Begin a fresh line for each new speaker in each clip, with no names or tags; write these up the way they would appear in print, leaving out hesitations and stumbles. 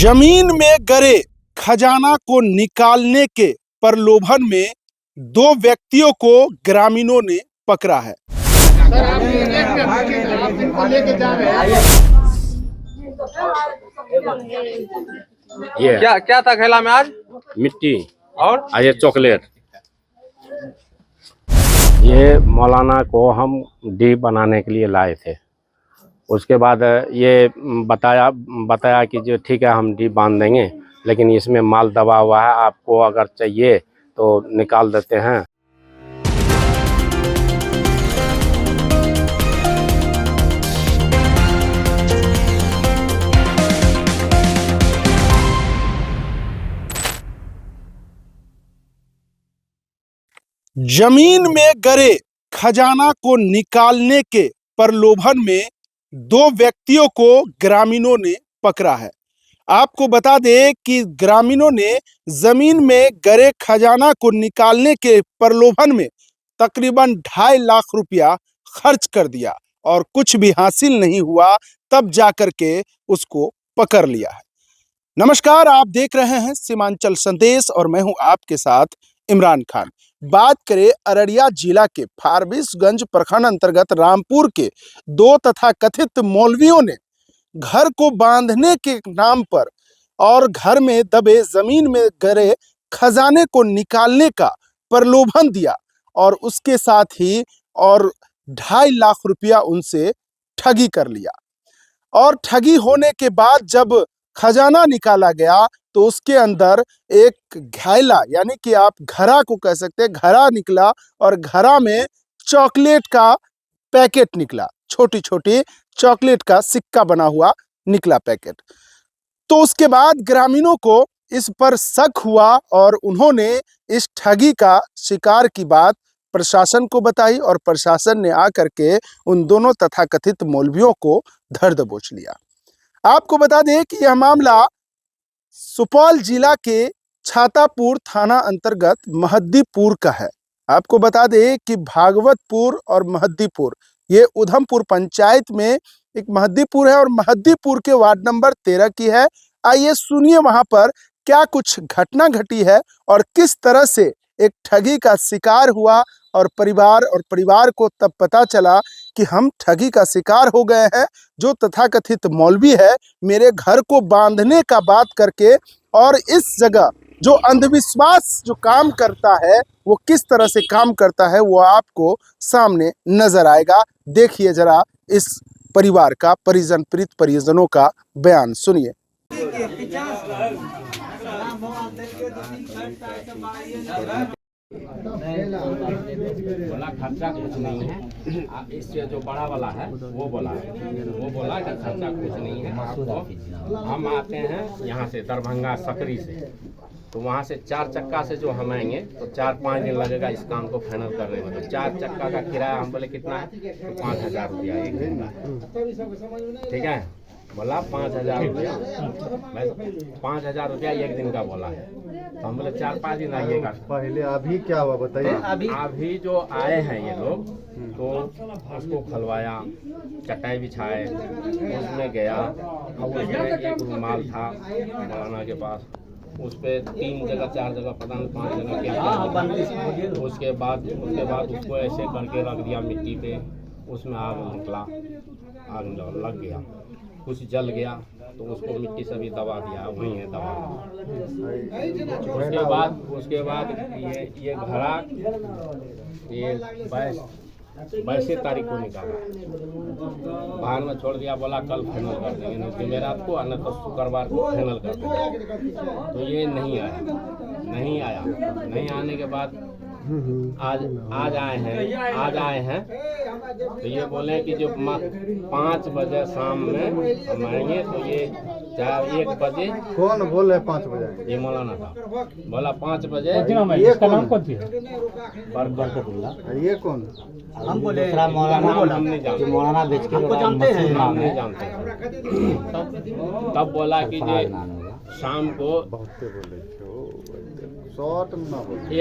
जमीन में गड़े खजाना को निकालने के प्रलोभन में दो व्यक्तियों को ग्रामीणों ने पकड़ा है।
सर आप इनको लेके जा रहे हैं।
ये
क्या क्या था खेला में आज?
मिट्टी
और
ये चॉकलेट। ये मौलाना को हम डी बनाने के लिए लाए थे। उसके बाद ये बताया कि जो ठीक है हम डी बांध देंगे, लेकिन इसमें माल दबा हुआ है, आपको अगर चाहिए तो निकाल देते हैं।
जमीन में गड़े खजाना को निकालने के प्रलोभन में दो व्यक्तियों को ग्रामीणों ने पकड़ा है। आपको बता दें कि ग्रामीणों ने जमीन में गड़े खजाना को निकालने के प्रलोभन में तकरीबन 2.5 लाख रुपया खर्च कर दिया और कुछ भी हासिल नहीं हुआ, तब जाकर के उसको पकड़ लिया है। नमस्कार, आप देख रहे हैं सीमांचल संदेश और मैं हूं आपके साथ इमरान खान। बात करें अररिया जिला के फारबिसगंज प्रखंड अंतर्गत रामपुर के दो तथाकथित मौलवियों ने घर को बांधने के नाम पर और घर में दबे जमीन में गड़े खजाने को निकालने का प्रलोभन दिया और उसके साथ ही और 2.5 लाख रुपया उनसे ठगी कर लिया। और ठगी होने के बाद जब खजाना निकाला गया तो उसके अंदर एक घैला यानी कि आप घड़ा को कह सकते हैं, घड़ा निकला और घड़ा में चॉकलेट का पैकेट निकला, छोटी छोटी चॉकलेट का सिक्का बना हुआ निकला पैकेट। तो उसके बाद ग्रामीणों को इस पर शक हुआ और उन्होंने इस ठगी का शिकार की बात प्रशासन को बताई और प्रशासन ने आकर के उन दोनों तथाकथित मौलवियों को धर दबोच लिया। आपको बता दें कि यह मामला सुपौल जिला के छातापुर थाना अंतर्गत महद्दीपुर का है। आपको बता दें कि भागवतपुर और महद्दीपुर ये उधमपुर पंचायत में एक महद्दीपुर है और महद्दीपुर के वार्ड नंबर 13 की है। आइए सुनिए वहां पर क्या कुछ घटना घटी है और किस तरह से एक ठगी का शिकार हुआ और परिवार को तब पता चला कि हम ठगी का शिकार हो गए हैं। जो तथाकथित मौलवी है मेरे घर को बांधने का बात करके और इस जगह जो अंधविश्वास जो काम करता है वो किस तरह से काम करता है वो आपको सामने नजर आएगा। देखिए जरा इस परिवार का पीड़ित परिजनों का बयान सुनिए।
बोला खर्चा कुछ नहीं है, इससे जो बड़ा वाला है वो बोला कि खर्चा कुछ नहीं है, आपको हम आते हैं यहाँ से दरभंगा सकरी से, तो वहाँ से 4 चक्का से जो हम आएंगे तो 4-5 दिन लगेगा इस काम को फाइनल करने में। तो 4 चक्का का किराया हम बोले कितना है, तो 5,000 रुपया एक दिन का। ठीक है, बोला 5,000 रुपया, 5,000 रुपया एक दिन का बोला है। तो हम बोले 4-5 दिन आइएगा।
पहले अभी क्या हुआ बताइए।
अभी जो आए हैं ये लोग तो उसको खलवाया, चटाई बिछाए, उसमें गया, उसमें एक रुमाल था मौलाना के पास, उस पर 3 जगह 4 जगह पता नहीं 5 जगह क्या। उसके बाद उसको ऐसे करके रख दिया मिट्टी पे, उसमें आग निकला, आग लग गया, कुछ जल गया तो उसको मिट्टी से भी दबा दिया, वहीं है दबा। उसके बाद ये घड़ा ये 22 तारीख को निकाला, बाहर में छोड़ दिया, बोला कल फाइनल कर देंगे, न जुमेरात को न तो शुक्रवार को फाइनल कर देंगे। तो ये नहीं आया। नहीं आने के बाद आज आए हैं तो ये बोले कि जो 5 बजे शाम में हम आएंगे, तो ये 1 बजे।
कौन बोले 5 बजे?
ये मौलाना था, बोला 5 बजे।
ये कौन? ये कौन?
हम बोले
हम नहीं जानते,
मौलाना बेच के हमको जानते हैं,
हम नहीं जानते। तब बोला कि ये शाम को
शॉर्ट में ना बोलो।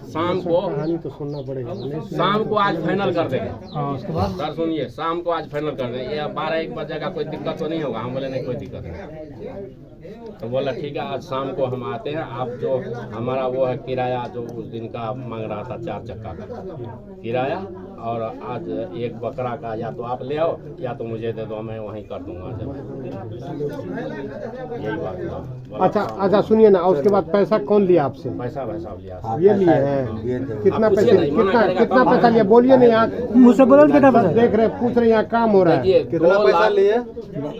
शाम को
तो सुनना पड़ेगा।
शाम को आज फाइनल कर देंगे।
हाँ, उसके बाद
सर सुनिए, शाम को आज फाइनल कर देंगे। ये 12-1 बजे का कोई दिक्कत तो नहीं होगा? हम बोले नहीं, कोई दिक्कत नहीं। तो बोला ठीक है, आज शाम को हम आते हैं। आप जो हमारा वो है किराया, जो उस दिन का मांग रहा था 4 चक्का का किराया, और आज एक बकरा का या तो आप ले आओ या तो मुझे दे दो, मैं वहीं कर दूंगा। यही बात था।
अच्छा अच्छा, सुनिए ना, उसके बाद पैसा कौन लिया आपसे?
पैसा लिया।
ये लिए हैं? कितना
आप
पैसा,
पूछिए नहीं, मना करेगा
कितना
तब
पैसा लिया? बोलिए नहीं, यहाँ
मुझसे बोलो कितना पैसा?
देख रहे, पूछ रहे, यहाँ काम हो रहा है।
देखिए,
कितना
2
पैसा
लाख
लिए?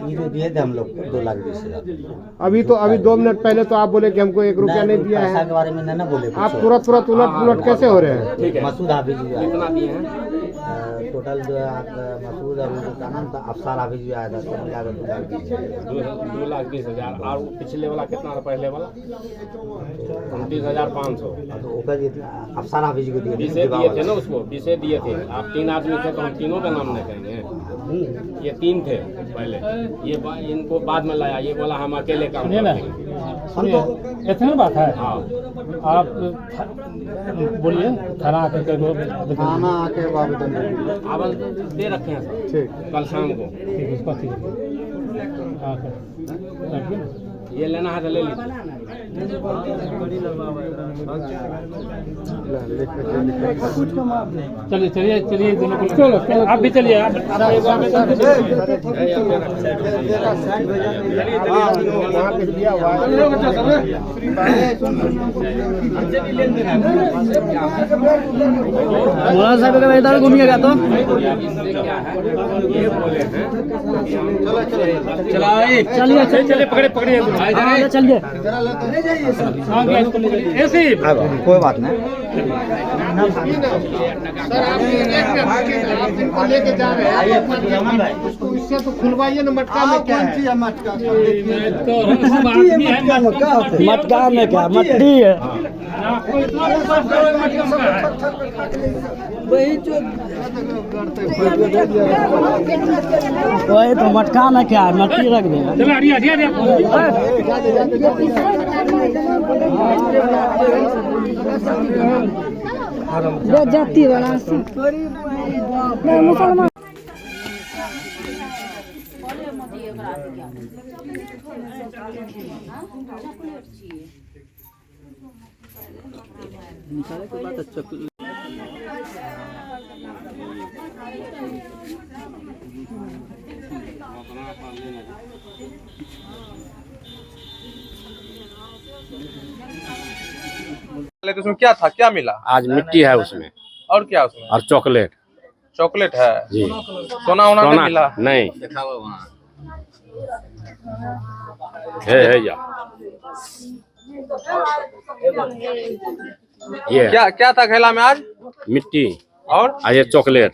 ये दिए थे हम लोग 2,20,000।
अभी 2 मिनट पहले तो आप बोले कि हमको 1 रुपया नहीं दिया
पैसा
है।
के बारे में ना बोले।
आप तुरंत उलट कैसे हो रहे हैं?
ठीक है।
मसूद हाफिज भी आया।
कितना दिए हैं?
टोटल जो है मसूद अभी का नाम था, अफसार हाफिज भी आया था, सब मिलाकर 2,20,000।
2,20,000। और पिछले वाला कितना था? पहले वाला 29,500।
तो ओकर जितना अफसार हाफिज को दिए
20 दिए थे ना उसको, 20 दिए थे। आप 3 आदमी थे तो हम तीनों का नाम नहीं कहेंगे। ये 3 थे पहले, इनको बाद में लाया। ये बोला हम अकेले काम करेंगे।
इतनी बात है।
हाँ,
आप बोलिए, थाना आकर
खाना आके आवेदन दे दीजिए।
आवेदन दे रखे हैं सर,
ठीक।
कल शाम को। ये लेना है तो ले लीजिए।
चलिए दोनों को, आप भी चलिए।
मौलाना साहब अगर इधर घूमिएगा तो
इससे क्या है, ये बोले हैं
चलिए
चलिए, पकड़िए
चलिए।
ऐसे ही
कोई बात नहीं।
सर, आप इनको लेके जा रहे हैं, उसको इससे तो खुलवाइए ना। मटका में क्या है?
मटका में क्या मट्टी है? वही तो मटका में क्या है, मट्टी रख देना।
जाती बड़ा मुसलमान
तो उसमें क्या था, क्या मिला?
आज मिट्टी है उसमें
और क्या उसमें?
और चॉकलेट।
चॉकलेट है
जी।
सोना वोना नहीं मिला?
नहीं है या ये
क्या क्या था खेला में आज?
मिट्टी
और
ये चॉकलेट।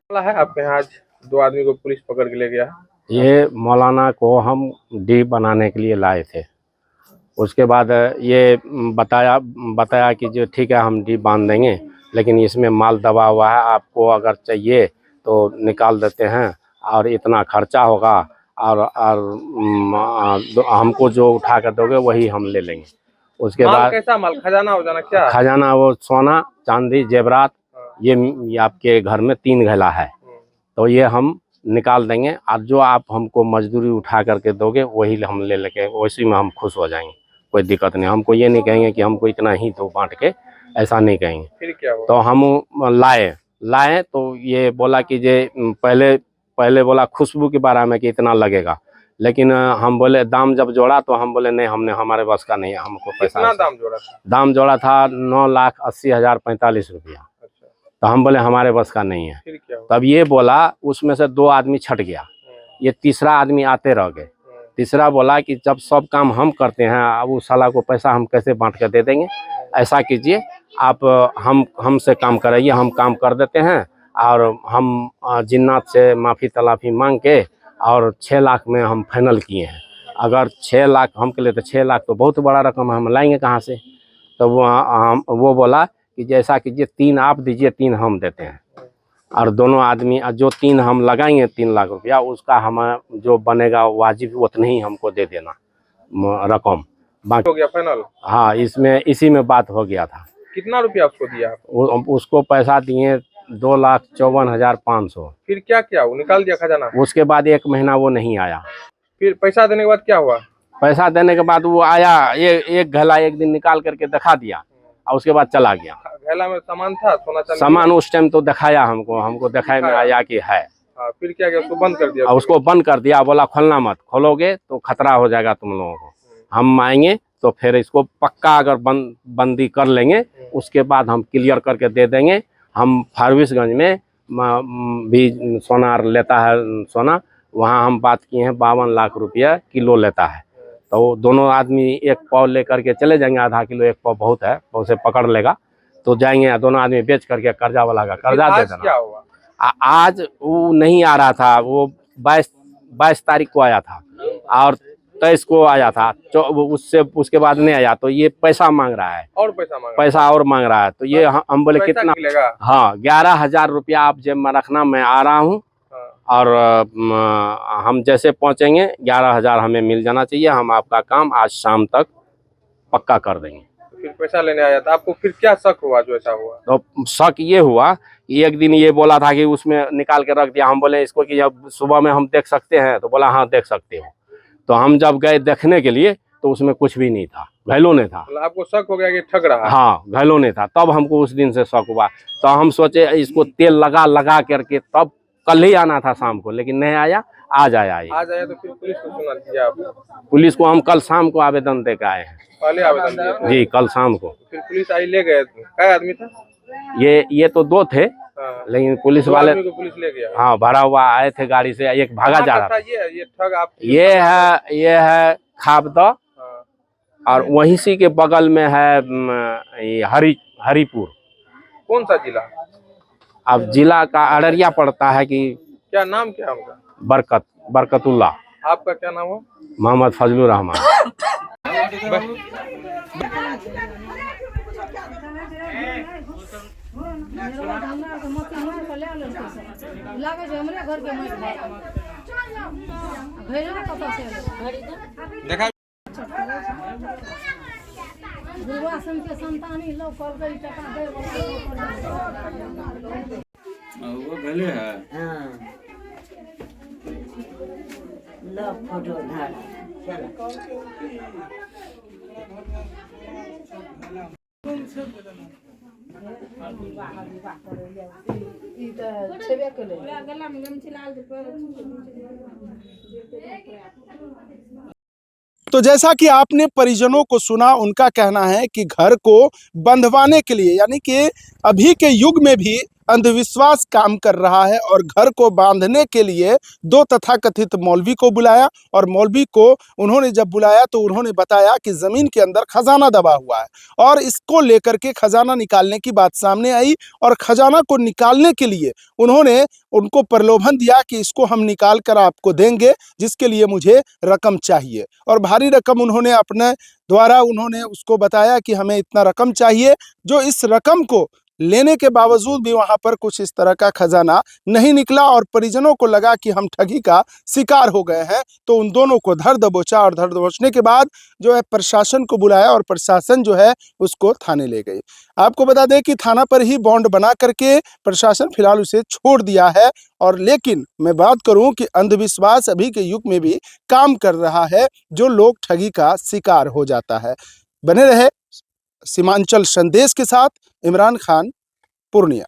मामला है आपके यहाँ आज 2 आदमी को पुलिस पकड़ के ले गया।
ये मौलाना को हम डी बनाने के लिए लाए थे। उसके बाद ये बताया कि जो ठीक है हम डी बांध देंगे, लेकिन इसमें माल दबा हुआ है, आपको अगर चाहिए तो निकाल देते हैं और इतना खर्चा होगा और हमको जो उठा कर दोगे वही हम ले लेंगे। उसके
माल
बाद
कैसा माल? खजाना वजाना क्या?
खजाना वो सोना चांदी जेवरात, ये आपके घर में 3 घैला है, तो ये हम निकाल देंगे। और जो आप हमको मजदूरी उठा करके दोगे वही हम ले लेंगे, उसी में हम खुश हो जाएंगे, कोई दिक्कत नहीं। हमको ये नहीं कहेंगे कि हमको इतना ही दो बांट के, ऐसा नहीं कहेंगे।
फिर क्या हुआ?
तो हम लाए तो ये बोला कि जे पहले बोला खुशबू के बारे में कि इतना लगेगा, लेकिन हम बोले दाम जब जोड़ा तो हम बोले नहीं, हमारे बस का नहीं है, हमको पैसा।
कितना दाम जोड़ा था?
दाम जोड़ा था 9,80,045 रुपया।
अच्छा,
तो हम बोले हमारे बस का नहीं है।
फिर क्या हुआ?
तब ये बोला, उसमें से 2 आदमी छट गया, ये तीसरा आदमी आते रह गए। तीसरा बोला कि जब सब काम हम करते हैं, अब उस साला को पैसा हम कैसे बांट कर दे देंगे, ऐसा कीजिए आप हमसे काम कराइए, हम काम कर देते हैं और हम जिन्नात से माफ़ी तलाफ़ी मांग के और 6 लाख में हम फाइनल किए हैं। अगर 6 लाख हम के लिए, तो 6 लाख तो बहुत बड़ा रकम है, हम लाएंगे कहाँ से? तो वो बोला कि जैसा कीजिए 3 आप दीजिए, 3 हम देते हैं। और दोनों आदमी जो 3 हम लगाएंगे 3 लाख रुपया, उसका हम जो बनेगा वाजिब उतना ही हमको दे देना रकम।
हो गया फाइनल?
हाँ, इसमें इसी में बात हो गया था।
कितना रुपया उसको दिया आप?
उसको पैसा दिए 2,54,500।
फिर क्या किया? वो निकाल दिया खजाना?
उसके बाद 1 महीना वो नहीं आया।
फिर पैसा देने के बाद क्या हुआ?
पैसा देने के बाद वो आया, एक घला एक दिन निकाल करके दिखा दिया और उसके बाद चला गया।
घैला में सामान था, सोना चांदी?
सामान उस टाइम तो दिखाया हमको दिखाई में आया कि है।
हाँ, फिर क्या किया? उसको बंद कर दिया?
और उसको बंद कर दिया, बोला खोलना मत, खोलोगे तो खतरा हो जाएगा तुम लोगों को। हम आएंगे तो फिर इसको पक्का अगर बंदी कर लेंगे, उसके बाद हम क्लियर करके दे देंगे। हम फारबिसगंज में भी सोना लेता है, सोना वहाँ हम बात किए हैं 52 लाख रुपया किलो लेता है। तो दोनों आदमी 1 पाव लेकर के चले जाएंगे, आधा किलो 1 पाव बहुत है, उसे पकड़ लेगा तो जाएंगे, दोनों आदमी बेच करके कर्जा वाला का कर्जा दे देना।
क्या हुआ?
आज वो नहीं आ रहा था, वो 22 तारीख को आया था और 23 को आया था, उसके बाद नहीं आया। तो ये पैसा मांग रहा है,
और पैसा
मांग रहा है। तो ये हम बोले कितना? हाँ, 11,000 रुपया आप जेब में रखना, मैं आ रहा हूँ और हम जैसे पहुंचेंगे 11,000 हमें मिल जाना चाहिए, हम आपका काम आज शाम तक पक्का कर देंगे।
फिर पैसा लेने आया था, आपको फिर क्या शक हुआ जो ऐसा हुआ?
तो शक ये हुआ कि एक दिन ये बोला था कि उसमें निकाल के रख दिया। हम बोले इसको कि जब सुबह में हम देख सकते हैं, तो बोला हाँ देख सकते हो। तो हम जब गए देखने के लिए तो उसमें कुछ भी नहीं था, घैलो नहीं था।
मतलब आपको शक हो गया कि ठग रहा है?
हाँ, घैलो नहीं था। तब हमको उस दिन से शक हुआ, तो हम सोचे इसको तेल लगा करके तब कल ही आना था शाम को, लेकिन नहीं आया, आज आया।
तो फिर पुलिस को सुना दिया आप?
पुलिस को हम कल शाम को आवेदन दे के आए हैं।
पहले आवेदन दिया था?
जी, कल शाम को।
फिर पुलिस आई, ले गए? क्या आदमी था?
ये तो 2 थे।
हाँ।
लेकिन पुलिस
2
वाले
आदमी को पुलिस ले गया?
हाँ, भरा हुआ आए थे गाड़ी से, एक भागा जा रहा था।
ये ठग आप?
ये है खाबदा,
हाँ।
और वहीं सी के बगल में है ये हरिपुर।
कौन सा जिला?
अब जिला का अररिया पड़ता है। कि
क्या नाम क्या उनका?
बरकतुल्ला।
आपका क्या नाम हो?
मोहम्मद फजलुर रहमान।
देखा
के संतानी लोग कॉल कर टका दे
वो भले है।
हाँ लो फोटो धार
तो जैसा कि आपने परिजनों को सुना, उनका कहना है कि घर को बंधवाने के लिए, यानी कि अभी के युग में भी अंधविश्वास काम कर रहा है और घर को बांधने के लिए 2 तथाकथित मौलवी को बुलाया। और मौलवी को उन्होंने जब बुलाया तो उन्होंने बताया कि ज़मीन के अंदर खजाना दबा हुआ है और इसको लेकर के खजाना निकालने की बात सामने आई। और खजाना को निकालने के लिए उन्होंने उनको प्रलोभन दिया कि इसको हम निकाल कर आपको देंगे, जिसके लिए मुझे रकम चाहिए। और भारी रकम उन्होंने अपने द्वारा उन्होंने उसको बताया कि हमें इतना रकम चाहिए। जो इस रकम को लेने के बावजूद भी वहां पर कुछ इस तरह का खजाना नहीं निकला और परिजनों को लगा कि हम ठगी का शिकार हो गए हैं। तो उन दोनों को धर दबोचा और धर दबोचने के बाद जो है प्रशासन को बुलाया और प्रशासन जो है उसको थाने ले गई। आपको बता दें कि थाना पर ही बॉन्ड बना करके प्रशासन फिलहाल उसे छोड़ दिया है। और लेकिन मैं बात करूं कि अंधविश्वास अभी के युग में भी काम कर रहा है, जो लोग ठगी का शिकार हो जाता है। बने रहे सीमांचल संदेश के साथ। इमरान खान, पूर्णिया।